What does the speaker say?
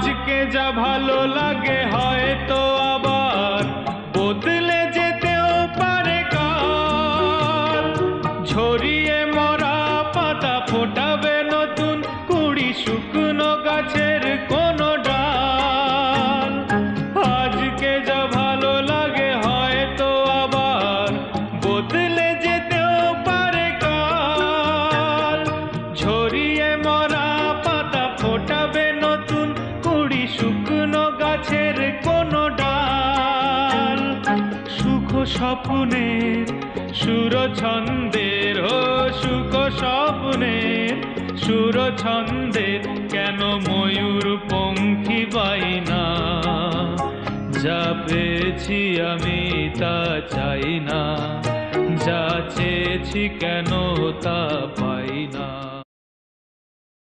আজকে যা ভালো লাগে হয়তো আবার বদলে যেতেও পারে কাল। ঝরিয়ে মরা পাতা ফোটাবে নতুন কুড়ি শুকনো গাছের কোনো ডাল। আজকে যা ভালো লাগে হয়তো আবার বদলে যেতেও পারে কাল। ঝরিয়ে মরা পাতা ফোটাবে নতুন কুড়ি শুকনো গাছের কোনো ডাল। সুখ স্বপ্নের সুর ছন্দের, ও সুখ স্বপ্নের সুর ছন্দের কেন ময়ূর পঙ্খী পাই না? যা পেয়েছি আমি তা চাই না, যা চেয়েছি কেন তা পাই না।